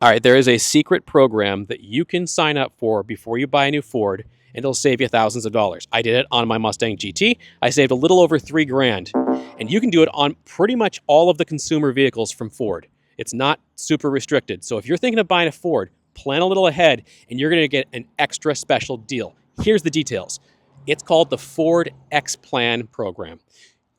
All right, there is a secret program that you can sign up for before you buy a new Ford, and it'll save you thousands of dollars. I did it on my Mustang GT. I saved a little over $3,000, and you can do it on pretty much all of the consumer vehicles from Ford. It's not super restricted. So if you're thinking of buying a Ford, plan a little ahead, and you're going to get an extra special deal. Here's the details. It's called the Ford X Plan program.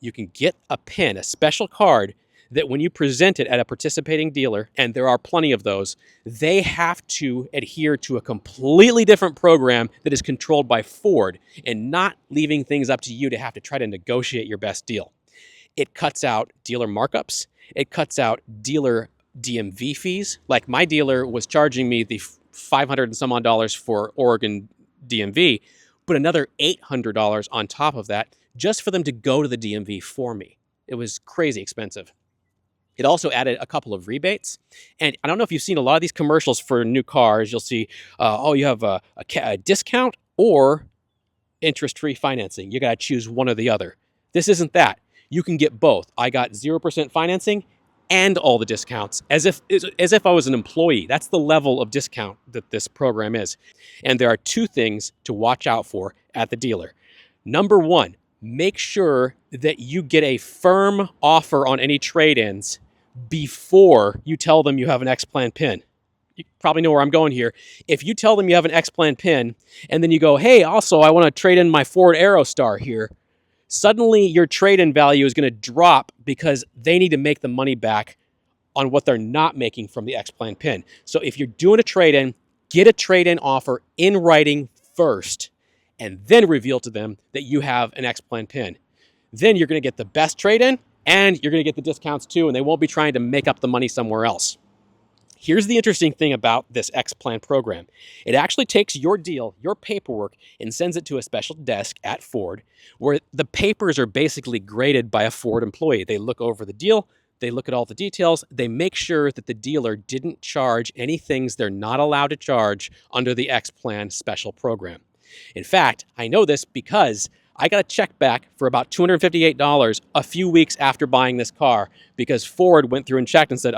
You can get a PIN, a special card, that when you present it at a participating dealer, and there are plenty of those, they have to adhere to a completely different program that is controlled by Ford and not leaving things up to you to have to try to negotiate your best deal. It cuts out dealer markups. It cuts out dealer DMV fees. Like my dealer was charging me the $500 and some odd dollars for Oregon DMV, but another $800 on top of that just for them to go to the DMV for me. It was crazy expensive. It also added a couple of rebates. And I don't know if you've seen a lot of these commercials for new cars. You'll see, you have a discount or interest-free financing. You got to choose one or the other. This isn't that. You can get both. I got 0% financing and all the discounts as if I was an employee. That's the level of discount that this program is. And there are two things to watch out for at the dealer. Number one, make sure that you get a firm offer on any trade-ins before you tell them you have an X-Plan PIN. You probably know where I'm going here. If you tell them you have an X-Plan PIN, and then you go, hey, also, I want to trade in my Ford Aerostar here, suddenly your trade-in value is going to drop because they need to make the money back on what they're not making from the X-Plan PIN. So if you're doing a trade-in, get a trade-in offer in writing first, and then reveal to them that you have an X-Plan PIN. Then you're going to get the best trade-in, and you're going to get the discounts too, and they won't be trying to make up the money somewhere else. Here's the interesting thing about this X-Plan program. It actually takes your deal, your paperwork, and sends it to a special desk at Ford, where the papers are basically graded by a Ford employee. They look over the deal, they look at all the details, they make sure that the dealer didn't charge any things they're not allowed to charge under the X-Plan special program. In fact, I know this because I got a check back for about $258 a few weeks after buying this car because Ford went through and checked and said,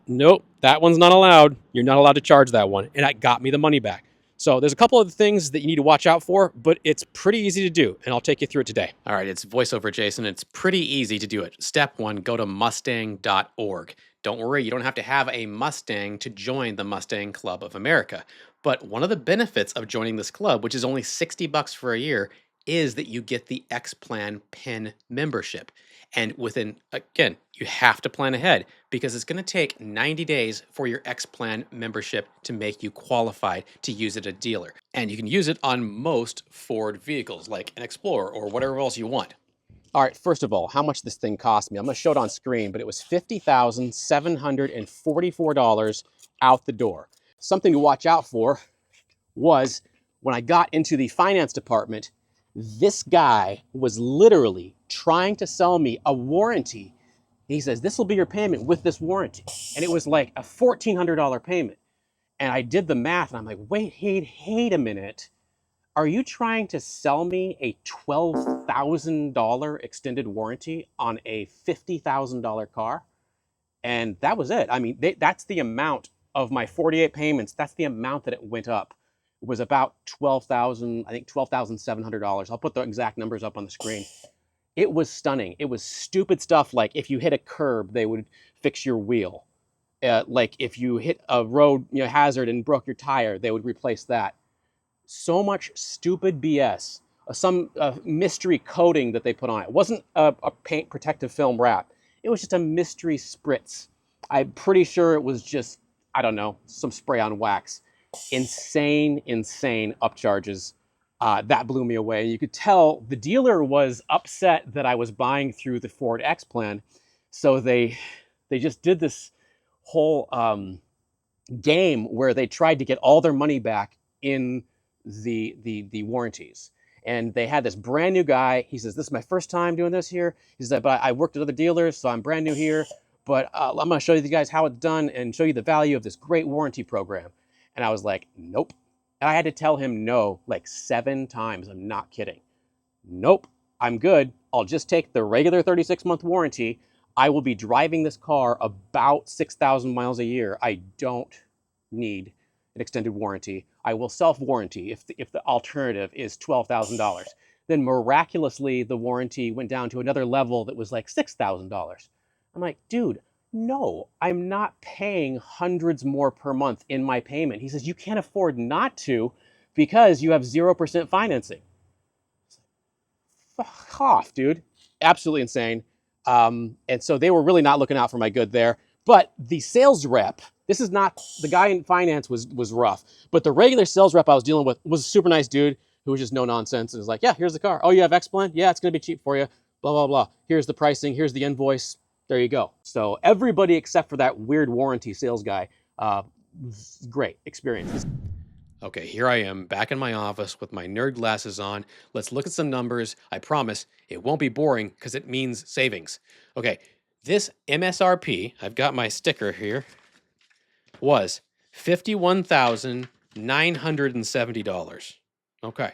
nope, that one's not allowed. You're not allowed to charge that one. And that got me the money back. So there's a couple of things that you need to watch out for, but it's pretty easy to do, and I'll take you through it today. All right, it's voiceover, Jason. It's pretty easy to do it. Step one, go to mustang.org. Don't worry, you don't have to have a Mustang to join the Mustang Club of America. But one of the benefits of joining this club, which is only $60 for a year, is that you get the X-Plan PIN membership. And again, you have to plan ahead because it's going to take 90 days for your X-Plan membership to make you qualified to use it at a dealer. And you can use it on most Ford vehicles like an Explorer or whatever else you want. All right, first of all, how much this thing cost me. I'm going to show it on screen, but it was $50,744 out the door. Something to watch out for was when I got into the finance department, this guy was literally trying to sell me a warranty. He says, this will be your payment with this warranty. And it was like a $1,400 payment. And I did the math and I'm like, wait a minute. Are you trying to sell me a $12,000 extended warranty on a $50,000 car? And that was it. I mean, that's the amount of my 48 payments. That's the amount that it went up. It was about $12,700. I'll put the exact numbers up on the screen. It was stunning. It was stupid stuff like if you hit a curb, they would fix your wheel. Like if you hit a road hazard and broke your tire, they would replace that. So much stupid BS. Some mystery coating that they put on it. It wasn't a paint protective film wrap. It was just a mystery spritz. I'm pretty sure it was just, I don't know, some spray on wax. Insane upcharges. That blew me away. You could tell the dealer was upset that I was buying through the Ford X Plan. So they just did this whole game where they tried to get all their money back in the warranties. And they had this brand new guy. He says, this is my first time doing this here. He said, but I worked at other dealers, so I'm brand new here. But I'm going to show you guys how it's done and show you the value of this great warranty program. And I was like, nope. And I had to tell him no like 7 times. I'm not kidding. Nope, I'm good. I'll just take the regular 36-month warranty. I will be driving this car about 6,000 miles a year. I don't need an extended warranty. I will self-warranty if the alternative is $12,000. Then miraculously, the warranty went down to another level that was like $6,000. I'm like, dude, no, I'm not paying hundreds more per month in my payment. He says, you can't afford not to because you have 0% financing. Fuck off, dude. Absolutely insane. And so they were really not looking out for my good there. But the sales rep, this is not, the guy in finance was rough, but the regular sales rep I was dealing with was a super nice dude who was just no nonsense and was like, yeah, here's the car. Oh, you have X-Plan? Yeah, it's going to be cheap for you. Blah, blah, blah. Here's the pricing. Here's the invoice. There you go. So everybody except for that weird warranty sales guy, great experience. Okay, here I am back in my office with my nerd glasses on. Let's look at some numbers. I promise it won't be boring because it means savings. Okay, this MSRP, I've got my sticker here, was $51,970. Okay,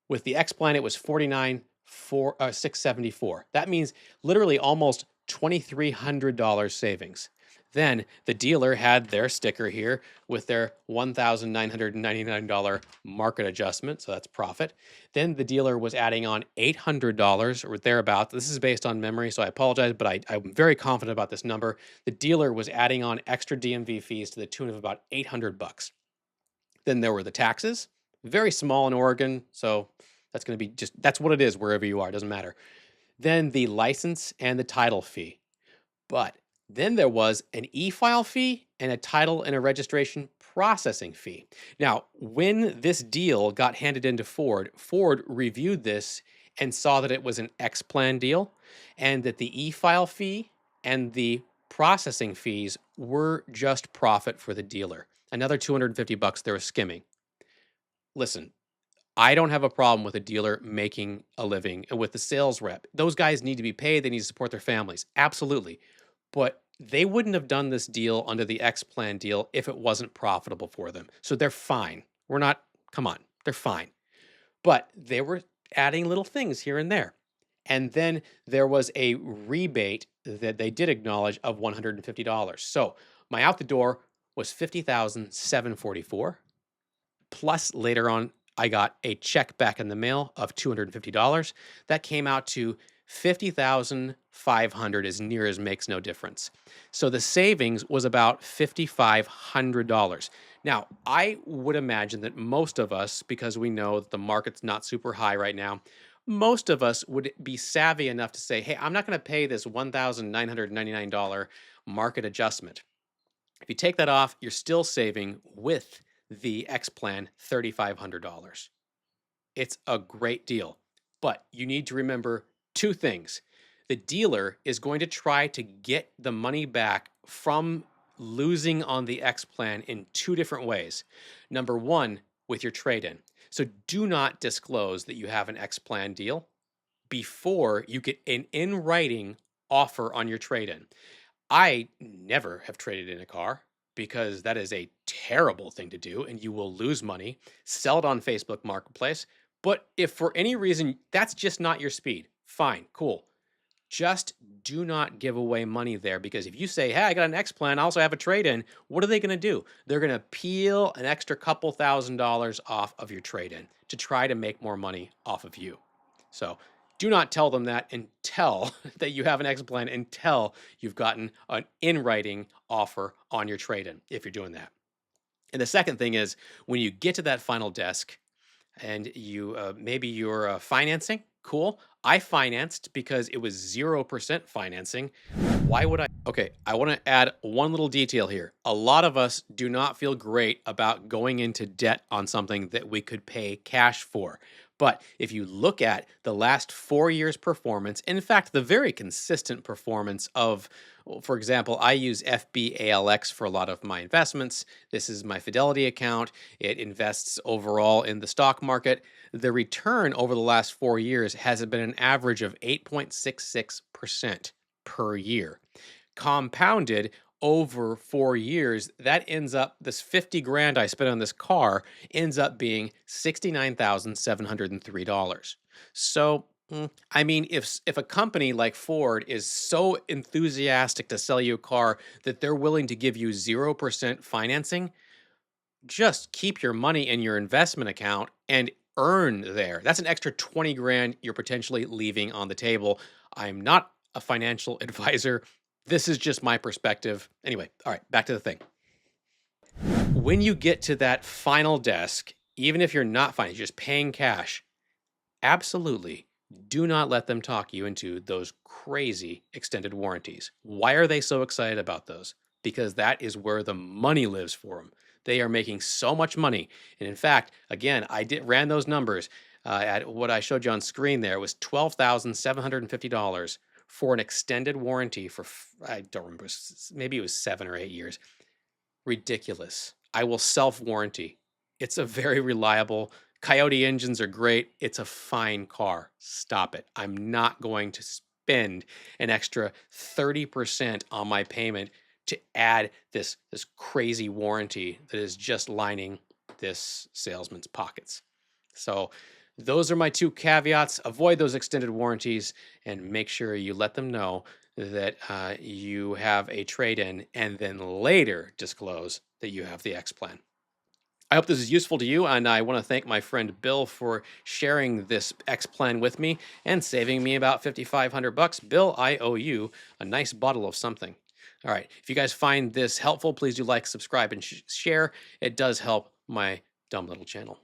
with the X-Plan, it was $49,674. That means literally almost $2,300 savings. Then the dealer had their sticker here with their $1,999 market adjustment, so that's profit. Then the dealer was adding on $800 or thereabout. This is based on memory, so I apologize, but I'm very confident about this number. The dealer was adding on extra DMV fees to the tune of about $800. Then there were the taxes, very small in Oregon, so that's going to be that's what it is wherever you are, it doesn't matter. Then the license and the title fee. But then there was an e-file fee and a title and a registration processing fee. Now, when this deal got handed into Ford, Ford reviewed this and saw that it was an X-Plan deal and that the e-file fee and the processing fees were just profit for the dealer. Another $250 they were skimming. Listen, I don't have a problem with a dealer making a living with the sales rep. Those guys need to be paid. They need to support their families. Absolutely. But they wouldn't have done this deal under the X-Plan deal if it wasn't profitable for them. So they're fine. Come on, they're fine. But they were adding little things here and there. And then there was a rebate that they did acknowledge of $150. So my out the door was $50,744. Plus later on, I got a check back in the mail of $250. That came out to $50,500 as near as makes no difference. So the savings was about $5,500. Now, I would imagine that most of us, because we know that the market's not super high right now, most of us would be savvy enough to say, hey, I'm not going to pay this $1,999 market adjustment. If you take that off, you're still saving with the X-Plan $3,500. It's a great deal, but you need to remember two things. The dealer is going to try to get the money back from losing on the X-Plan in two different ways. Number one, with your trade-in. So do not disclose that you have an X-Plan deal before you get an in-writing offer on your trade-in. I never have traded in a car because that is a terrible thing to do and you will lose money. Sell it on Facebook Marketplace. But if for any reason that's just not your speed, fine, cool. Just do not give away money there, because if you say, hey, I got an X-Plan, I also have a trade-in, what are they going to do? They're going to peel an extra couple $1,000s off of your trade-in to try to make more money off of you. So do not tell them that until that you have an X-Plan, until you've gotten an in-writing offer on your trade-in, if you're doing that. And the second thing is, when you get to that final desk and you maybe you're financing, cool. I financed because it was 0% financing. Why would I? Okay, I want to add one little detail here. A lot of us do not feel great about going into debt on something that we could pay cash for. But if you look at the last 4 years' performance, in fact, the very consistent performance of, for example, I use FBALX for a lot of my investments. This is my Fidelity account. It invests overall in the stock market. The return over the last 4 years has been an average of 8.66% per year. Compounded over 4 years, that ends up, this 50 grand I spent on this car ends up being $69,703. So, I mean, if a company like Ford is so enthusiastic to sell you a car that they're willing to give you 0% financing, just keep your money in your investment account and earn there. That's an extra 20 grand you're potentially leaving on the table. I'm not a financial advisor. This is just my perspective. Anyway, all right, back to the thing. When you get to that final desk, even if you're not fine, you're just paying cash, absolutely do not let them talk you into those crazy extended warranties. Why are they so excited about those? Because that is where the money lives for them. They are making so much money. And in fact, again, ran those numbers at what I showed you on screen there. It was $12,750 for an extended warranty for, I don't remember, maybe it was 7 or 8 years. Ridiculous. I will self-warranty. It's a very reliable. Coyote engines are great. It's a fine car. Stop it. I'm not going to spend an extra 30% on my payment to add this crazy warranty that is just lining this salesman's pockets. So those are my two caveats. Avoid those extended warranties and make sure you let them know that you have a trade-in, and then later disclose that you have the X plan. I hope this is useful to you, and I want to thank my friend Bill for sharing this X plan with me and saving me about $5,500. Bill, I owe you a nice bottle of something. All right, if you guys find this helpful, please do like, subscribe, and share. It does help my dumb little channel.